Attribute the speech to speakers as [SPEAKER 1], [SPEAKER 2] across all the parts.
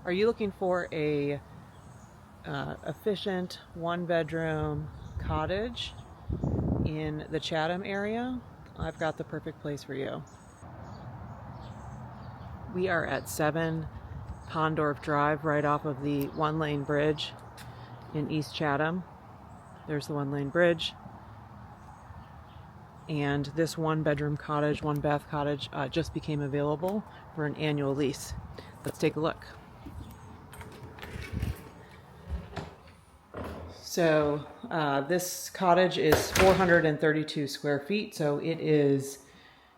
[SPEAKER 1] Are you looking for a efficient one-bedroom cottage in the Chatham area? I've got the perfect place for you. We are at 7 Pondorf Drive, right off of the one-lane bridge in East Chatham. There's the one-lane bridge. And this one-bedroom cottage, one-bath cottage just became available for an annual lease. Let's take a look. So this cottage is 432 square feet, so it is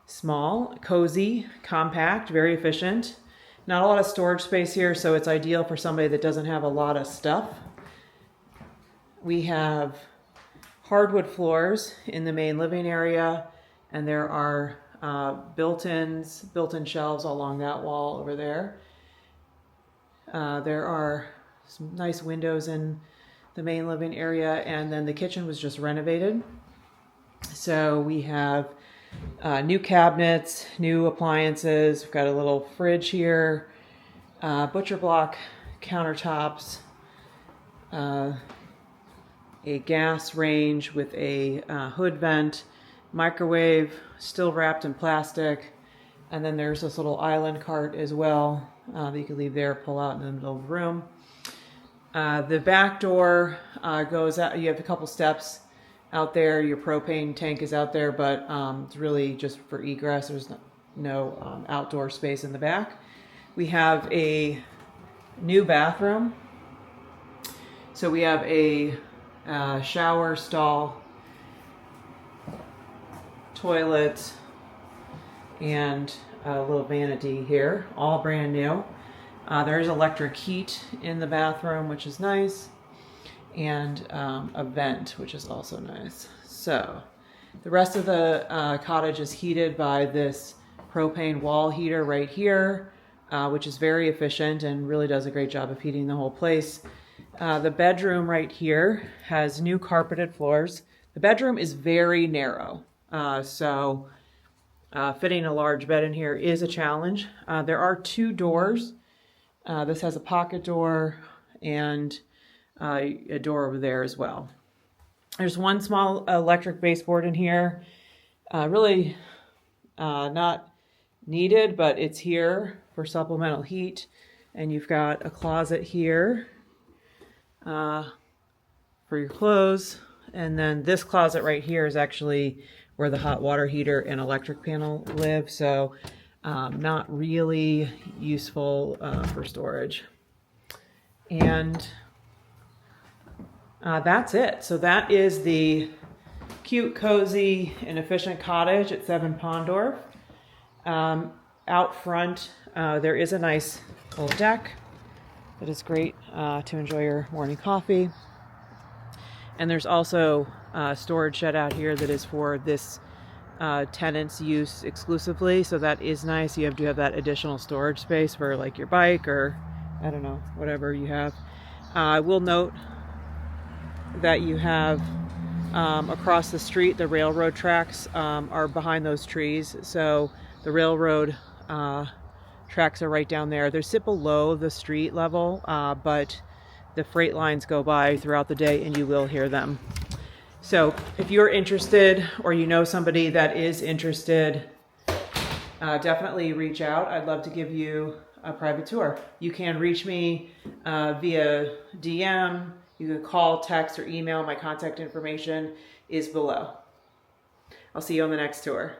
[SPEAKER 1] small, cozy, compact, very efficient. Not a lot of storage space here, so it's ideal for somebody that doesn't have a lot of stuff. We have hardwood floors in the main living area, and there are built-in shelves along that wall over there. There are some nice windows in the main living area, and then the kitchen was just renovated. So we have new cabinets, new appliances. We've got a little fridge here, butcher block countertops, a gas range with a hood vent, microwave, still wrapped in plastic, and then there's this little island cart as well that you can leave there, pull out in the middle of the room. The back door goes out. You have a couple steps out there. Your propane tank is out there, but it's really just for egress. There's no outdoor space in the back. We have a new bathroom. So we have a shower stall, toilet, and a little vanity here, all brand new. There is electric heat in the bathroom, which is nice, and a vent, which is also nice. So the rest of the cottage is heated by this propane wall heater right here, which is very efficient and really does a great job of heating the whole place. The bedroom right here has new carpeted floors. The bedroom is very narrow, so fitting a large bed in here is a challenge. There are 2 doors. This has a pocket door and a door over there as well. There's one small electric baseboard in here. Really not needed, but it's here for supplemental heat. And you've got a closet here for your clothes. And then this closet right here is actually where the hot water heater and electric panel live. So not really useful for storage. And that's it. So that is the cute, cozy, and efficient cottage at 7 Pondorf. Out front, there is a nice little deck that is great to enjoy your morning coffee. And there's also a storage shed out here that is for this tenant's use exclusively, so that is nice. You have to have that additional storage space for like your bike or I don't know, whatever you have. I will note that you have across the street, the railroad tracks are behind those trees, so the railroad tracks are right down there. They sit below the street level, but the freight lines go by throughout the day and you will hear them. So if you're interested or you know somebody that is interested, definitely reach out. I'd love to give you a private tour. You can reach me via DM. You can call, text, or email. My contact information is below. I'll see you on the next tour.